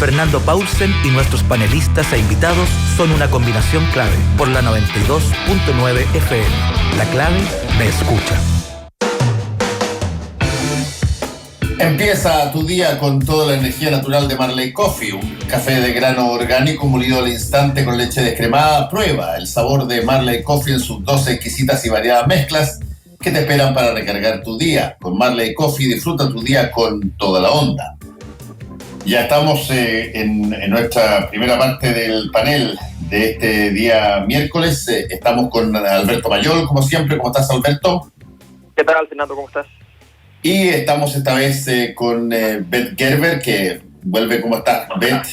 Fernando Paulsen y nuestros panelistas e invitados son una combinación clave por la 92.9 FM. La clave me escucha. Empieza tu día con toda la energía natural de Marley Coffee, un café de grano orgánico molido al instante con leche descremada. Prueba el sabor de Marley Coffee en sus 12 exquisitas y variadas mezclas que te esperan para recargar tu día. Con Marley Coffee disfruta tu día con toda la onda. Ya estamos en nuestra primera parte del panel de este día miércoles. Estamos con Alberto Mayol, como siempre. ¿Cómo estás, Alberto? ¿Qué tal, Fernando? ¿Cómo estás? Y estamos esta vez con Beth Gerber, que vuelve. ¿Cómo estás, Beth?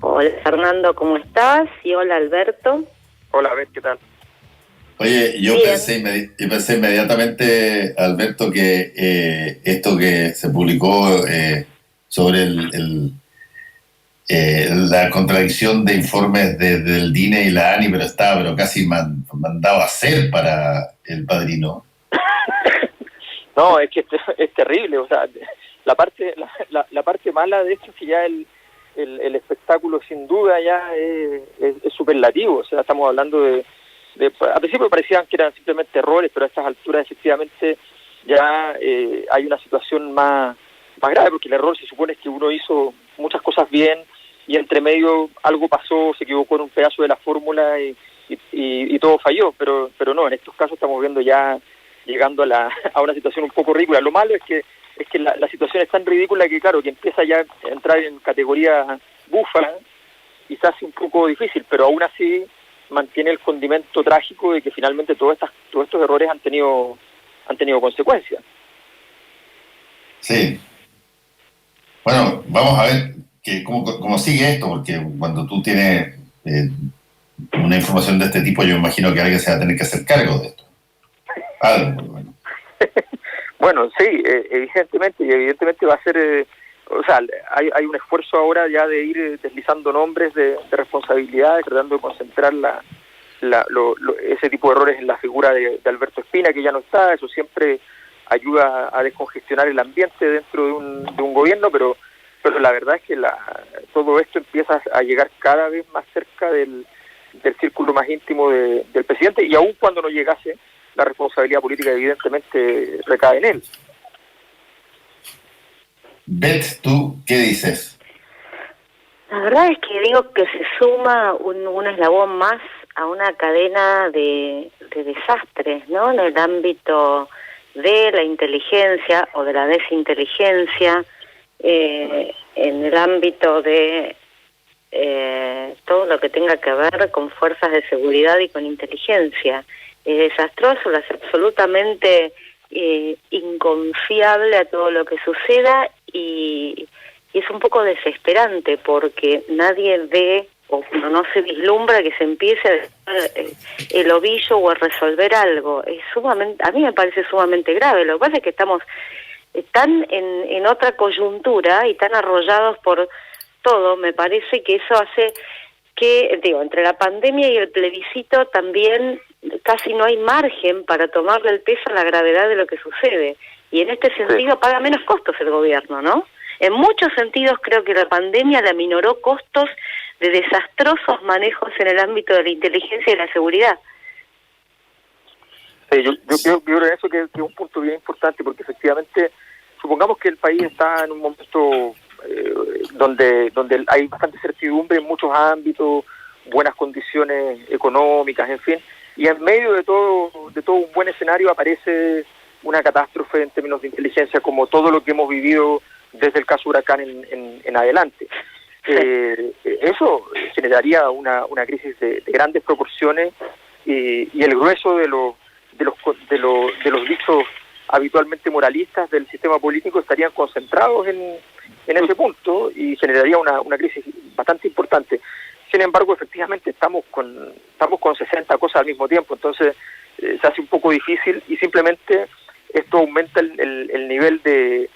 Hola, Fernando, ¿cómo estás? Y hola, Alberto. Hola, Beth, ¿qué tal? Oye, yo pensé inmediatamente, Alberto, que esto que se publicó sobre la contradicción de informes del DINE y la ANI, pero casi mandado a hacer para El Padrino. No, es que es terrible, o sea, la parte mala de esto es que ya el espectáculo sin duda ya es superlativo, o sea, estamos hablando de al principio parecían que eran simplemente errores, pero a estas alturas efectivamente ya hay una situación más grave, porque el error se supone que uno hizo muchas cosas bien y entre medio algo pasó, se equivocó en un pedazo de la fórmula y todo falló, pero no, en estos casos estamos viendo ya llegando a una situación un poco ridícula. Lo malo es que la situación es tan ridícula que, claro, que empieza ya a entrar en categoría bufa y se hace un poco difícil, pero aún así mantiene el condimento trágico de que finalmente todos estos errores han tenido consecuencias. Sí. Bueno, vamos a ver cómo sigue esto, porque cuando tú tienes una información de este tipo, yo imagino que alguien se va a tener que hacer cargo de esto. Algo, bueno. Bueno, sí, evidentemente va a ser, o sea, hay un esfuerzo ahora ya de ir deslizando nombres de responsabilidades, tratando de concentrar ese tipo de errores en la figura de Alberto Espina, que ya no está. Eso siempre ayuda a descongestionar el ambiente dentro de un gobierno, pero la verdad es que todo esto empieza a llegar cada vez más cerca del círculo más íntimo del presidente, y aun cuando no llegase, la responsabilidad política evidentemente recae en él. Beth, ¿tú qué dices? La verdad es que digo que se suma un eslabón más a una cadena de desastres, ¿no? En el ámbito de la inteligencia o de la desinteligencia, en el ámbito de todo lo que tenga que ver con fuerzas de seguridad y con inteligencia. Es desastroso, es absolutamente inconfiable a todo lo que suceda y es un poco desesperante porque nadie ve o no se vislumbra que se empiece a dejar el ovillo o a resolver algo. A mí me parece sumamente grave. Lo que pasa es que estamos tan en otra coyuntura y tan arrollados por todo. Me parece que eso hace que, entre la pandemia y el plebiscito también casi no hay margen para tomarle el peso a la gravedad de lo que sucede. Y en este sentido paga menos costos el gobierno, ¿no? En muchos sentidos creo que la pandemia le aminoró costos de desastrosos manejos en el ámbito de la inteligencia y la seguridad. Sí, yo creo eso que es un punto bien importante, porque efectivamente, supongamos que el país está en un momento donde hay bastante certidumbre en muchos ámbitos, buenas condiciones económicas, en fin, y en medio de todo un buen escenario aparece una catástrofe en términos de inteligencia, como todo lo que hemos vivido desde el caso Huracán en adelante. Eso generaría una crisis de grandes proporciones y el grueso de los dichos habitualmente moralistas del sistema político estarían concentrados en ese punto y generaría una crisis bastante importante. Sin embargo, efectivamente estamos con 60 cosas al mismo tiempo, entonces se hace un poco difícil y simplemente esto aumenta el nivel de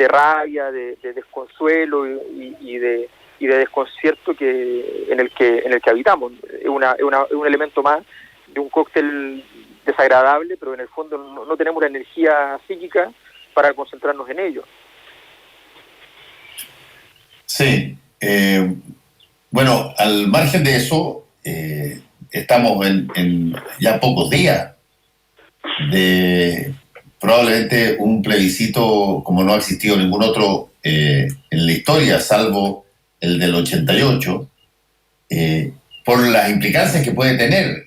rabia, de desconsuelo y de desconcierto en el que habitamos. Es un elemento más de un cóctel desagradable, pero en el fondo no tenemos la energía psíquica para concentrarnos en ello. Sí, Bueno, al margen de eso, estamos en ya pocos días de probablemente un plebiscito como no ha existido ningún otro en la historia, salvo el del 88, por las implicancias que puede tener.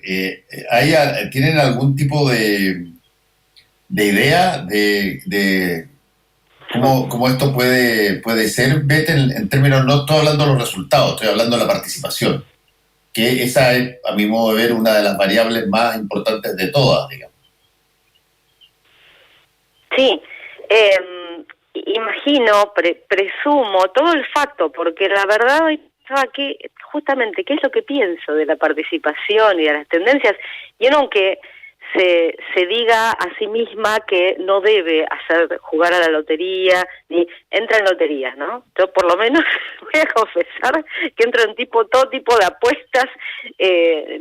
¿Tienen algún tipo de idea de cómo esto puede ser? Vete en términos, no estoy hablando de los resultados, estoy hablando de la participación, que esa es, a mi modo de ver, una de las variables más importantes de todas, digamos. Sí, imagino, presumo, todo el facto, porque la verdad pensaba que justamente qué es lo que pienso de la participación y de las tendencias, y no aunque se diga a sí misma que no debe hacer jugar a la lotería, ni entra en loterías, ¿no? Yo por lo menos voy a confesar que entro en todo tipo de apuestas,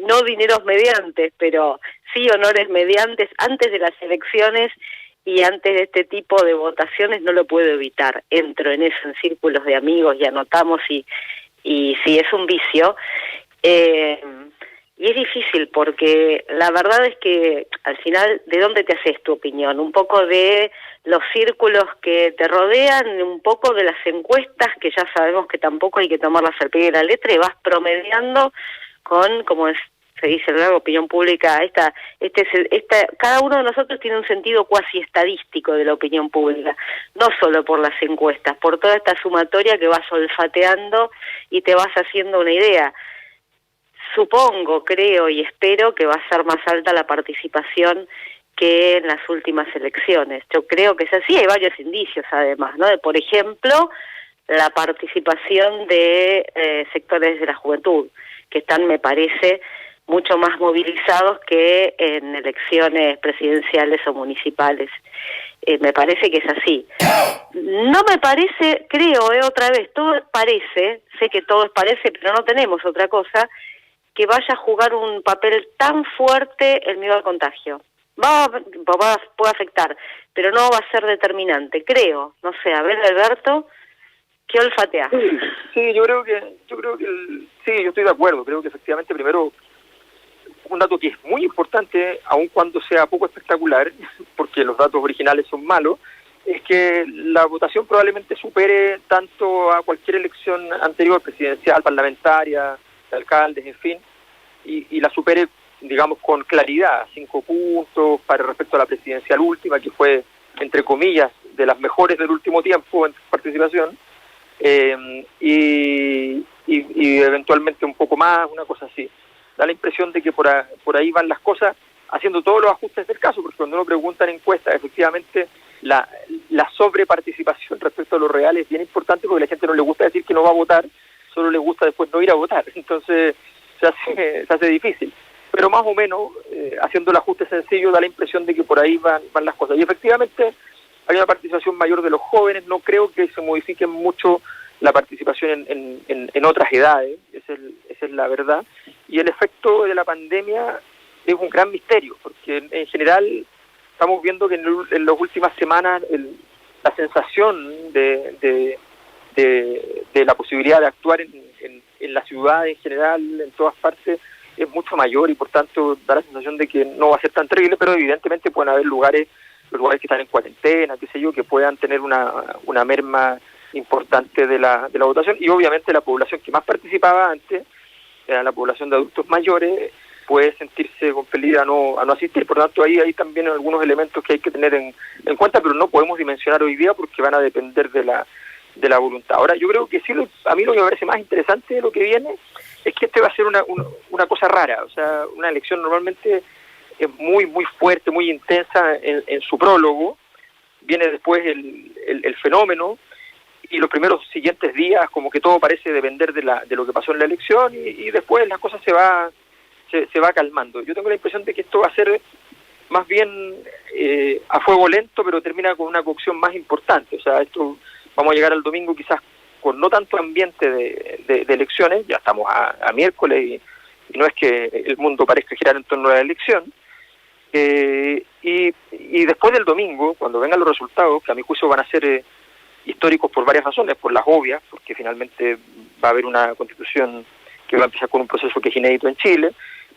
no dineros mediantes, pero sí honores mediantes antes de las elecciones. Y antes de este tipo de votaciones no lo puedo evitar. Entro en eso, en círculos de amigos y anotamos y sí, es un vicio. Y es difícil porque la verdad es que al final, ¿de dónde te haces tu opinión? Un poco de los círculos que te rodean, un poco de las encuestas que ya sabemos que tampoco hay que tomarlas al pie de la letra y vas promediando con, como se dice la opinión pública, cada uno de nosotros tiene un sentido cuasi estadístico de la opinión pública, no solo por las encuestas, por toda esta sumatoria que vas olfateando y te vas haciendo una idea. Supongo, creo y espero que va a ser más alta la participación que en las últimas elecciones. Yo creo que es así, hay varios indicios además, ¿no? Por ejemplo, la participación de sectores de la juventud, que están, me parece, mucho más movilizados que en elecciones presidenciales o municipales. Me parece que es así. No me parece, creo, otra vez, todo parece, sé que todo parece, pero no tenemos otra cosa, que vaya a jugar un papel tan fuerte el miedo al contagio. Puede afectar, pero no va a ser determinante, creo. No sé, a ver, Alberto, ¿qué olfateás? Sí, yo creo que sí, yo estoy de acuerdo. Creo que efectivamente, primero, un dato que es muy importante, aun cuando sea poco espectacular, porque los datos originales son malos, es que la votación probablemente supere tanto a cualquier elección anterior, presidencial, parlamentaria, de alcaldes, en fin, y la supere, digamos, con claridad, 5 puntos para respecto a la presidencial última, que fue, entre comillas, de las mejores del último tiempo en participación, y eventualmente un poco más, una cosa así. Da la impresión de que por ahí van las cosas, haciendo todos los ajustes del caso, porque cuando uno pregunta en encuestas, efectivamente, la sobreparticipación respecto a lo real es bien importante, porque a la gente no le gusta decir que no va a votar, solo le gusta después no ir a votar. Entonces se hace difícil. Pero más o menos, haciendo el ajuste sencillo, da la impresión de que por ahí van las cosas. Y efectivamente hay una participación mayor de los jóvenes. No creo que se modifique mucho la participación en otras edades, esa es la verdad. Y el efecto de la pandemia es un gran misterio, porque en general estamos viendo que en las últimas semanas la sensación de la posibilidad de actuar en la ciudad en general, en todas partes, es mucho mayor, y por tanto da la sensación de que no va a ser tan terrible, pero evidentemente pueden haber lugares que están en cuarentena, qué sé yo, que puedan tener una merma importante de la votación. Y obviamente la población que más participaba antes, era la población de adultos mayores, puede sentirse compelida a no asistir. Por lo tanto, ahí hay también algunos elementos que hay que tener en cuenta, pero no podemos dimensionar hoy día porque van a depender de la voluntad. Ahora, yo creo que sí, a mí lo que me parece más interesante de lo que viene es que va a ser una cosa rara. O sea, una elección normalmente es muy, muy fuerte, muy intensa en su prólogo. Viene después el fenómeno, y los primeros siguientes días como que todo parece depender de lo que pasó en la elección, y después las cosas se va calmando. Yo tengo la impresión de que esto va a ser más bien a fuego lento, pero termina con una cocción más importante. O sea, esto vamos a llegar al domingo quizás con no tanto ambiente de elecciones, ya estamos a miércoles y no es que el mundo parezca girar en torno a la elección, y después del domingo, cuando vengan los resultados, que a mi juicio van a ser históricos por varias razones, por las obvias, porque finalmente va a haber una constitución que va a empezar con un proceso que es inédito en Chile,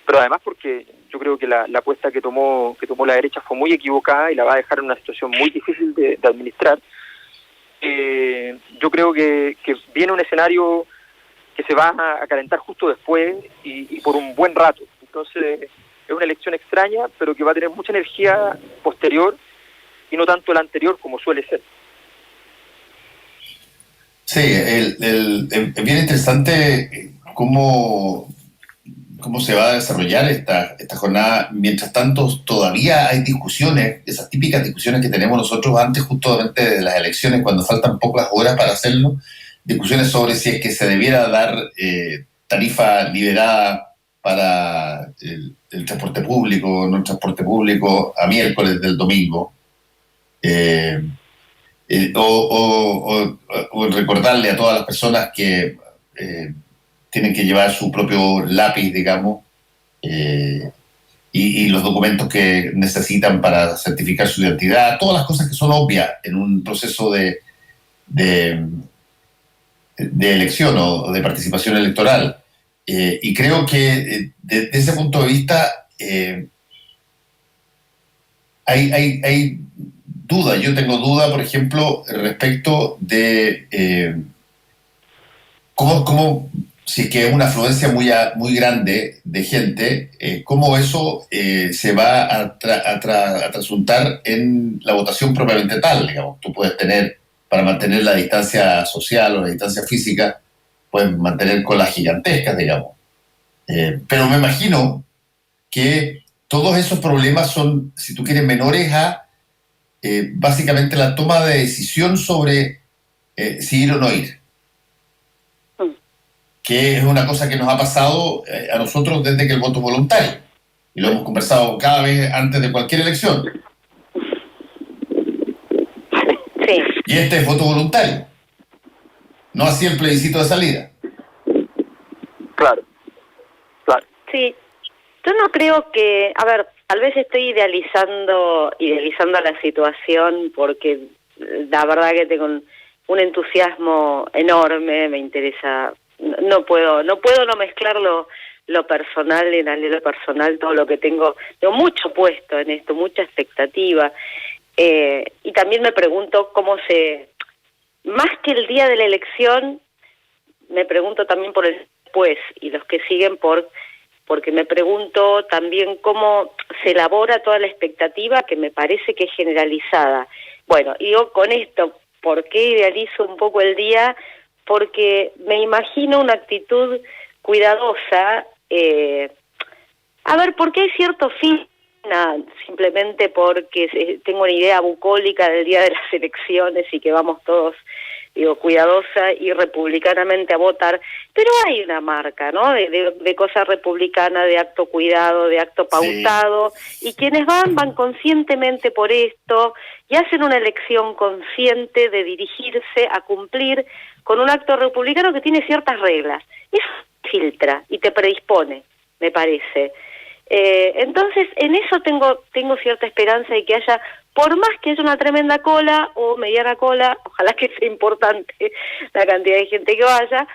pero además porque yo creo que la apuesta que tomó la derecha fue muy equivocada y la va a dejar en una situación muy difícil de administrar. Yo creo que viene un escenario que se va a calentar justo después y por un buen rato. Entonces es una elección extraña, pero que va a tener mucha energía posterior y no tanto la anterior como suele ser. Sí, es bien interesante cómo se va a desarrollar esta jornada. Mientras tanto, todavía hay discusiones, esas típicas discusiones que tenemos nosotros antes justamente de las elecciones, cuando faltan pocas horas para hacerlo, discusiones sobre si es que se debiera dar tarifa liberada para el transporte público, no el transporte público, a miércoles del domingo. O recordarle a todas las personas que tienen que llevar su propio lápiz, digamos, y los documentos que necesitan para certificar su identidad, todas las cosas que son obvias en un proceso de elección o de participación electoral. Y creo que desde ese punto de vista hay duda. Yo tengo duda, por ejemplo, respecto de cómo si es que es una afluencia muy grande de gente, cómo eso se va a trasuntar en la votación propiamente tal, digamos. Tú puedes tener, para mantener la distancia social o la distancia física, puedes mantener colas gigantescas, digamos. Pero me imagino que todos esos problemas son, si tú quieres, menores a básicamente la toma de decisión sobre si ir o no ir. Que es una cosa que nos ha pasado a nosotros desde que el voto es voluntario. Y lo hemos conversado cada vez antes de cualquier elección. Sí. Y este es voto voluntario. No así el plebiscito de salida. Claro. Sí. Yo no creo que... A ver, tal vez estoy idealizando la situación porque la verdad que tengo un entusiasmo enorme, me interesa... No puedo no mezclar lo personal en lo personal, todo lo que tengo mucho puesto en esto, mucha expectativa, y también me pregunto más que el día de la elección, me pregunto también por el después y los que siguen porque me pregunto también cómo se elabora toda la expectativa que me parece que es generalizada. Bueno, y yo con esto, ¿por qué idealizo un poco el día? Porque me imagino una actitud cuidadosa, porque hay cierto fin, simplemente porque tengo una idea bucólica del día de las elecciones y que vamos todos, cuidadosa y republicanamente a votar, pero hay una marca, ¿no?, de cosa republicana, de acto cuidado, de acto pautado, sí. Y quienes van conscientemente por esto y hacen una elección consciente de dirigirse a cumplir con un acto republicano que tiene ciertas reglas. Eso filtra y te predispone, me parece. Entonces, en eso tengo cierta esperanza de que haya, por más que haya una tremenda cola o mediana cola, ojalá que sea importante la cantidad de gente que vaya,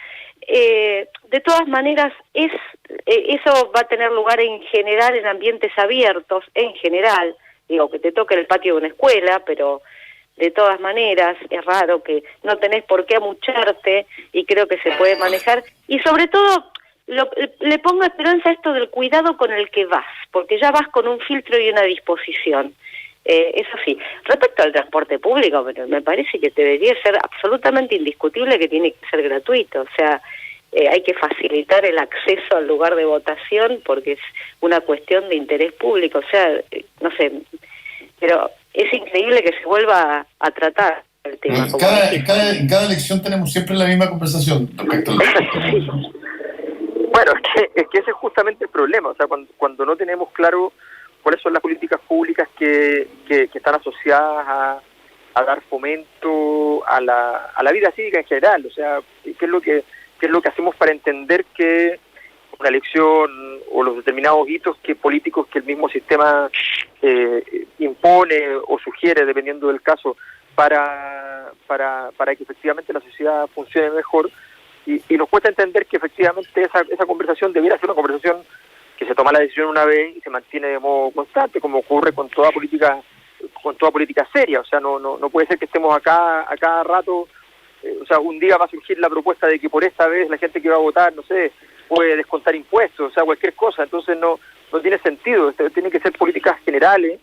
de todas maneras eso va a tener lugar en general en ambientes abiertos, en general, que te toque el patio de una escuela, pero de todas maneras es raro, que no tenés por qué amucharte y creo que se puede manejar, y sobre todo le pongo esperanza a esto del cuidado con el que vas, porque ya vas con un filtro y una disposición. Eso sí, respecto al transporte público, me parece que debería ser absolutamente indiscutible que tiene que ser gratuito, o sea, hay que facilitar el acceso al lugar de votación porque es una cuestión de interés público, o sea, no sé, pero es increíble que se vuelva a tratar el tema. En cada elección tenemos siempre la misma conversación respecto al... Bueno, es que ese es justamente el problema, o sea, cuando no tenemos claro cuáles son las políticas públicas que están asociadas a dar fomento a la vida cívica en general, o sea, qué es lo que hacemos para entender que una elección o los determinados hitos políticos que el mismo sistema impone o sugiere, dependiendo del caso, para que efectivamente la sociedad funcione mejor, y nos cuesta entender que efectivamente esa conversación debiera ser una conversación que se toma la decisión una vez y se mantiene de modo constante, como ocurre con toda política seria. O sea, no puede ser que estemos acá a cada rato. O sea, un día va a surgir la propuesta de que por esta vez la gente que va a votar, no sé, puede descontar impuestos, o sea, cualquier cosa. Entonces no tiene sentido. Tienen que ser políticas generales,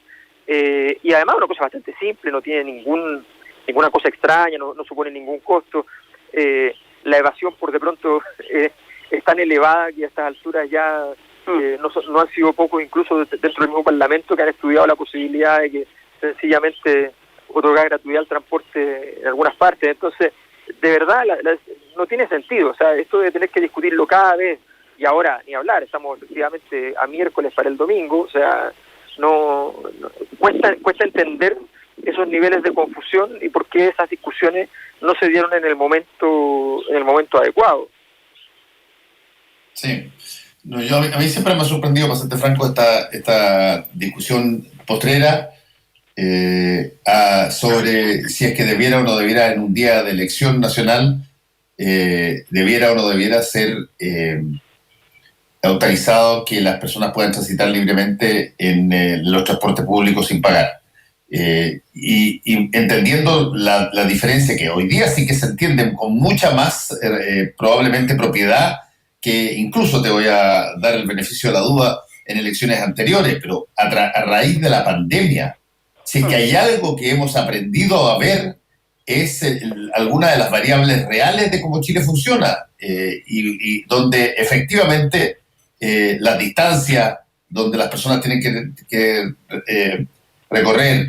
y además una cosa bastante simple, no tiene ninguna cosa extraña, no supone ningún costo. La evasión por de pronto es tan elevada que a estas alturas ya no han sido pocos, incluso dentro del mismo Parlamento, que han estudiado la posibilidad de que sencillamente otorgar gratuidad al transporte en algunas partes. Entonces, de verdad, no tiene sentido. O sea, esto de tener que discutirlo cada vez, y ahora ni hablar, estamos efectivamente a miércoles para el domingo, o sea, cuesta entender esos niveles de confusión y por qué esas discusiones no se dieron en el momento adecuado. Sí. No, a mí siempre me ha sorprendido, para serte franco, esta discusión postrera sobre si es que debiera o no debiera, en un día de elección nacional, debiera o no debiera ser autorizado que las personas puedan transitar libremente en los transportes públicos sin pagar. Y entendiendo la diferencia, que hoy día sí que se entiende con mucha más probablemente propiedad, que incluso te voy a dar el beneficio de la duda en elecciones anteriores, pero a raíz de la pandemia, si es que hay algo que hemos aprendido a ver, es alguna de las variables reales de cómo Chile funciona, y donde efectivamente las distancias, donde las personas tienen que recorrer,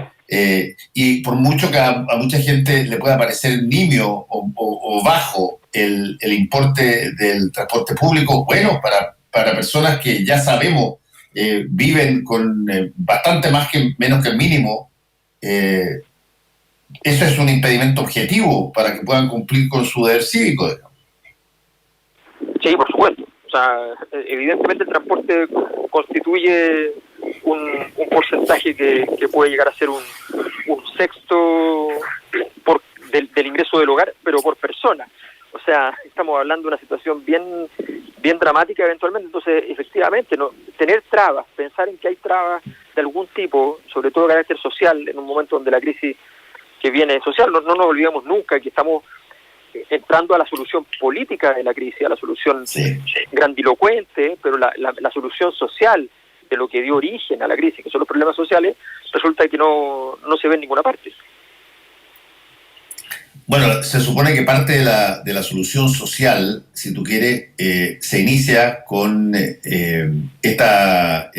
y por mucho que a mucha gente le pueda parecer nimio o bajo el importe del transporte público, bueno, para personas que ya sabemos viven con bastante menos que el mínimo, eso es un impedimento objetivo para que puedan cumplir con su deber cívico, digamos. Sí, por supuesto. O sea, evidentemente el transporte constituye un porcentaje que puede llegar a ser un sexto del ingreso del hogar, pero por persona. O sea, estamos hablando de una situación bien dramática eventualmente. Entonces, efectivamente, tener trabas, pensar en que hay trabas de algún tipo, sobre todo de carácter social, en un momento donde la crisis que viene social, no nos olvidemos nunca que estamos entrando a la solución política de la crisis, a la solución grandilocuente, pero la solución social de lo que dio origen a la crisis, que son los problemas sociales, resulta que no se ve en ninguna parte. Bueno, se supone que parte de la solución social, si tú quieres, se inicia con esta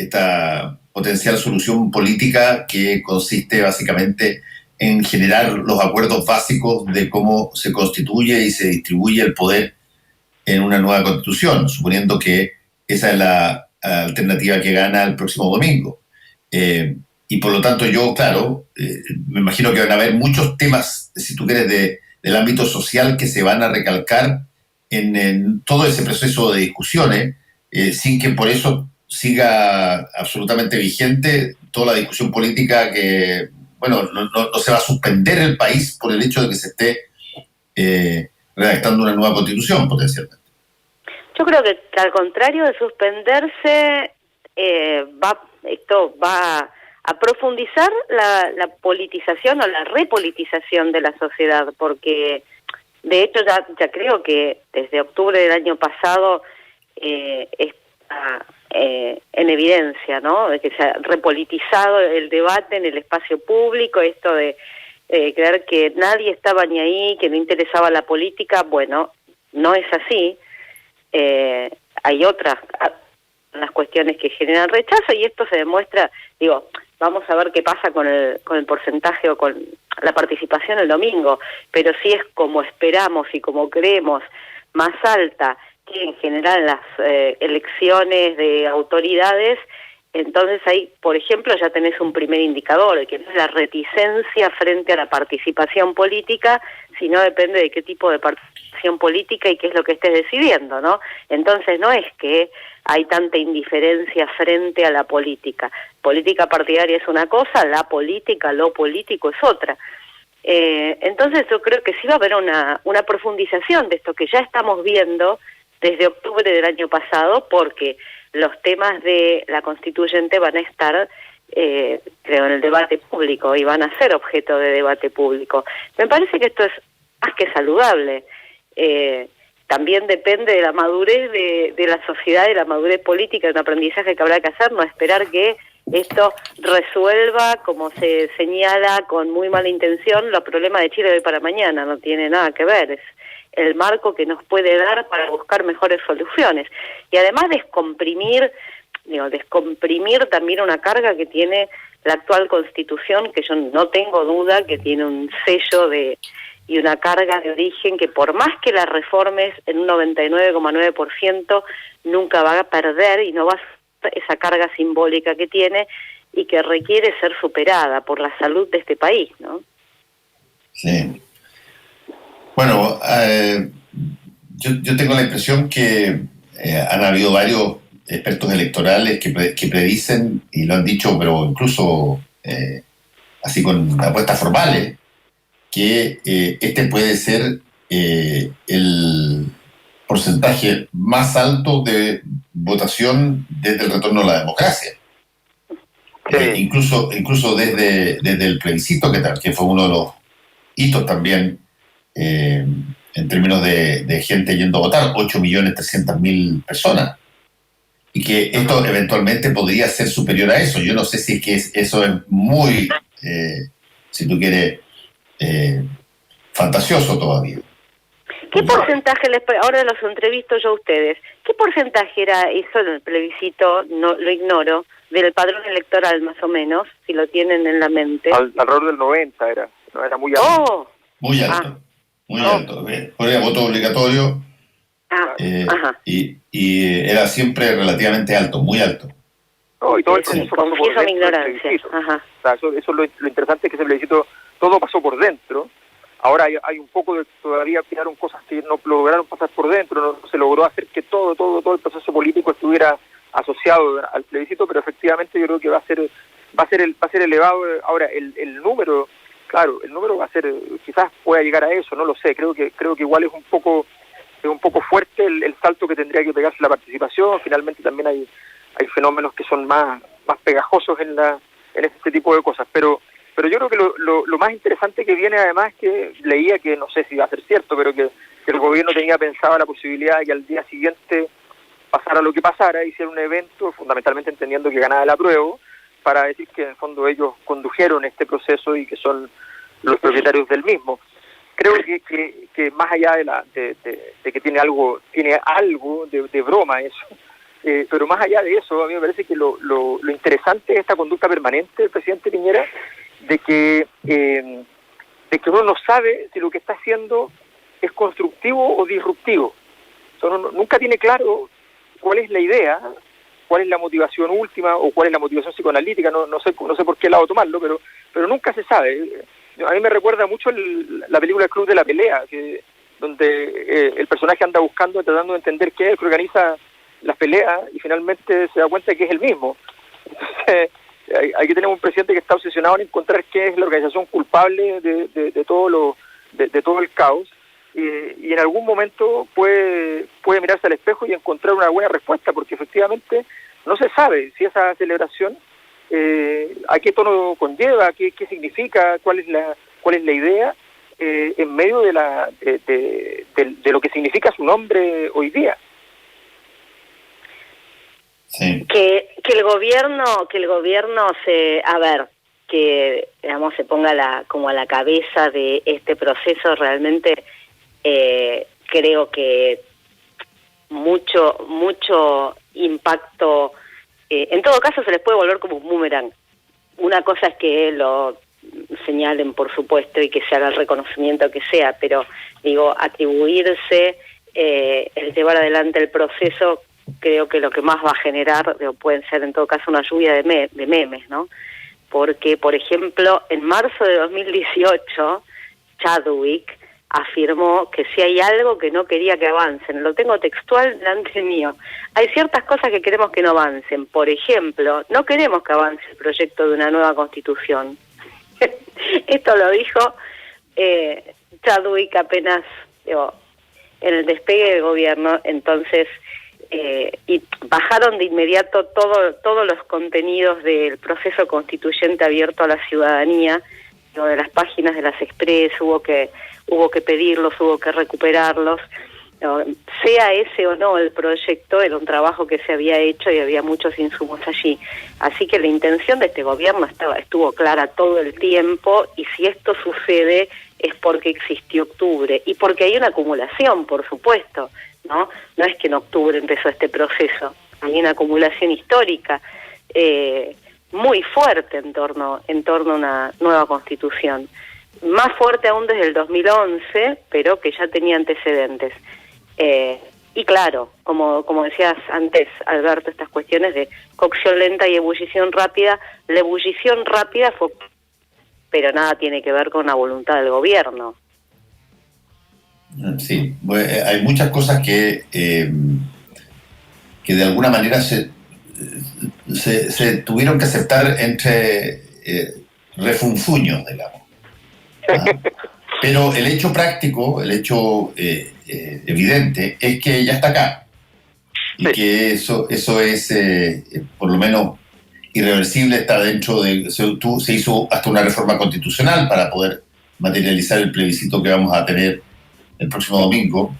potencial solución política, que consiste básicamente en generar los acuerdos básicos de cómo se constituye y se distribuye el poder en una nueva constitución, suponiendo que esa es la alternativa que gana el próximo domingo. Y por lo tanto yo, claro, me imagino que van a haber muchos temas, si tú quieres, del ámbito social que se van a recalcar en todo ese proceso de discusiones, sin que por eso siga absolutamente vigente toda la discusión política que, bueno, no se va a suspender el país por el hecho de que se esté redactando una nueva constitución, potencialmente. Yo creo que al contrario de suspenderse, esto va a profundizar la politización o la repolitización de la sociedad, porque de hecho ya creo que desde octubre del año pasado está en evidencia, ¿no? De que se ha repolitizado el debate en el espacio público, esto de creer que nadie estaba ni ahí, que no interesaba la política. Bueno, no es así. Hay otras las cuestiones que generan rechazo, y esto se demuestra, vamos a ver qué pasa con el porcentaje o con la participación el domingo, pero si es como esperamos y como creemos, más alta que en general las elecciones de autoridades, entonces ahí, por ejemplo, ya tenés un primer indicador, que no es la reticencia frente a la participación política, sino depende de qué tipo de participación política y qué es lo que estés decidiendo, ¿no? Entonces no es que hay tanta indiferencia frente a la política. Política partidaria es una cosa, la política, lo político es otra. Entonces yo creo que sí va a haber una profundización de esto que ya estamos viendo desde octubre del año pasado, porque los temas de la constituyente van a estar, creo, en el debate público y van a ser objeto de debate público. Me parece que esto es más que saludable. También depende de la madurez de la sociedad, de la madurez política, de un aprendizaje que habrá que hacer, no esperar que esto resuelva, como se señala con muy mala intención, los problemas de Chile de hoy para mañana. No tiene nada que ver, es el marco que nos puede dar para buscar mejores soluciones. Y además descomprimir también una carga que tiene la actual Constitución, que yo no tengo duda que tiene un sello y una carga de origen que por más que la reformes en un 99,9%, nunca va a perder y no va a esa carga simbólica que tiene y que requiere ser superada por la salud de este país, ¿no? Sí. Bueno, yo tengo la impresión que han habido varios expertos electorales que predicen, y lo han dicho, pero incluso así con apuestas formales, que este puede ser el porcentaje más alto de votación desde el retorno a la democracia. Incluso desde el plebiscito, que fue uno de los hitos también en términos de gente yendo a votar, 8.300.000 personas. Y que esto eventualmente podría ser superior a eso. Yo no sé si es que eso es muy, si tú quieres, fantasioso todavía. ¿Qué porcentaje, ahora los entrevisto yo a ustedes, qué porcentaje era eso del plebiscito, no lo ignoro, del padrón electoral más o menos, si lo tienen en la mente? Alrededor del 90 era muy alto. ¡Oh! Muy alto, muy alto. Era voto obligatorio y era siempre relativamente alto, muy alto. No, y todo el proceso pasó por dentro. Mi ignorancia. Ajá. O sea, eso es lo interesante, es que ese plebiscito todo pasó por dentro. Ahora hay un poco de, todavía quedaron cosas que no lograron pasar por dentro, no se logró hacer que todo el proceso político estuviera asociado al plebiscito, pero efectivamente yo creo que va a ser elevado. Ahora el número, claro, el número va a ser, quizás pueda llegar a eso, no lo sé, creo que igual es un poco fuerte el salto que tendría que pegarse la participación. Finalmente también hay fenómenos que son más pegajosos en este tipo de cosas, pero yo creo que lo más interesante que viene, además, que leía, que no sé si va a ser cierto, pero que el gobierno tenía pensado la posibilidad de que al día siguiente pasara lo que pasara, hiciera un evento, fundamentalmente entendiendo que ganaba el apruebo, para decir que en el fondo ellos condujeron este proceso y que son los propietarios del mismo. Creo que más allá de que tiene algo de broma eso, pero más allá de eso, a mí me parece que lo interesante es esta conducta permanente del presidente Piñera, de que uno no sabe si lo que está haciendo es constructivo o disruptivo. Uno nunca tiene claro cuál es la idea, cuál es la motivación última o cuál es la motivación psicoanalítica, no sé por qué lado tomarlo, pero nunca se sabe. A mí me recuerda mucho la película El Club de la Pelea, donde el personaje anda buscando, tratando de entender qué es el que organiza las peleas y finalmente se da cuenta de que es el mismo. Entonces, hay que tener un presidente que está obsesionado en encontrar qué es la organización culpable de todo el caos, y en algún momento puede mirarse al espejo y encontrar una buena respuesta, porque efectivamente no se sabe si esa celebración a qué tono conlleva, qué significa, cuál es la idea en medio de lo que significa su nombre hoy día. Sí. Que el gobierno se ponga como a la cabeza de este proceso, realmente creo que mucho impacto. En todo caso se les puede volver como un boomerang. Una cosa es que lo señalen, por supuesto, y que se haga el reconocimiento que sea, pero digo, atribuirse el llevar adelante el proceso, creo que lo que más va a generar pueden ser en todo caso una lluvia de memes, ¿no? Porque, por ejemplo, en marzo de 2018, Chadwick afirmó que si hay algo que no quería que avancen, lo tengo textual delante mío, hay ciertas cosas que queremos que no avancen. Por ejemplo, no queremos que avance el proyecto de una nueva constitución. Esto lo dijo Chadwick apenas, en el despegue del gobierno, entonces, y bajaron de inmediato todos los contenidos del proceso constituyente abierto a la ciudadanía, de las páginas de las Express, hubo que pedirlos, hubo que recuperarlos. Sea ese o no el proyecto, era un trabajo que se había hecho y había muchos insumos allí. Así que la intención de este gobierno estuvo clara todo el tiempo, y si esto sucede es porque existió octubre y porque hay una acumulación, por supuesto, ¿no? No es que en octubre empezó este proceso, hay una acumulación histórica muy fuerte en torno a una nueva constitución, más fuerte aún desde el 2011, pero que ya tenía antecedentes. Y claro, como decías antes, Alberto, estas cuestiones de cocción lenta y ebullición rápida, la ebullición rápida fue, pero nada tiene que ver con la voluntad del gobierno. Sí, hay muchas cosas que de alguna manera se tuvieron que aceptar entre refunfuños, digamos. Pero el hecho práctico, el hecho evidente, es que ya está acá. Y sí, que eso es, por lo menos, irreversible, está dentro de... Se hizo hasta una reforma constitucional para poder materializar el plebiscito que vamos a tener el próximo domingo.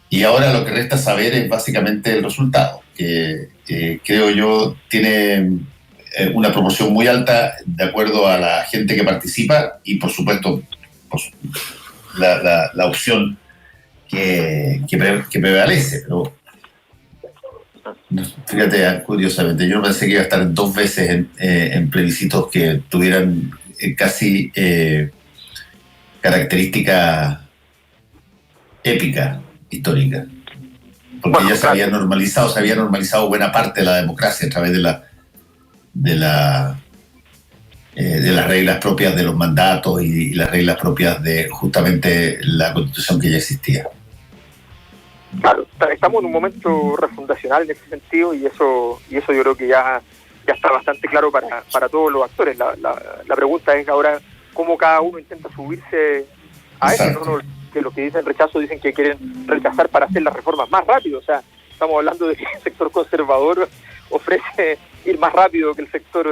Y ahora lo que resta saber es básicamente el resultado, que creo yo tiene una proporción muy alta de acuerdo a la gente que participa y, por supuesto, la opción que prevalece. Pero fíjate, curiosamente, yo no pensé que iba a estar 2 veces en plebiscitos que tuvieran casi características épicas, históricas, porque ya se había normalizado buena parte de la democracia a través de las reglas propias de los mandatos y las reglas propias de justamente la Constitución que ya existía. Claro, estamos en un momento refundacional en ese sentido, y eso yo creo que ya está bastante claro para todos los actores. La pregunta es ahora cómo cada uno intenta subirse a eso, ¿no? Que los que dicen rechazo dicen que quieren rechazar para hacer las reformas más rápido. O sea, estamos hablando de que el sector conservador ofrece ir más rápido que el sector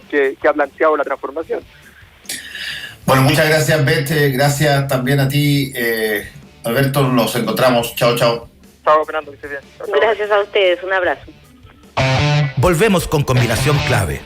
que ha planteado la transformación. Bueno, muchas gracias, Beth. Gracias también a ti, Alberto. Nos encontramos. Chao, chao. Chao, Fernando, que estés bien. Chao, chao. Gracias a ustedes, un abrazo. Volvemos con Combinación Clave.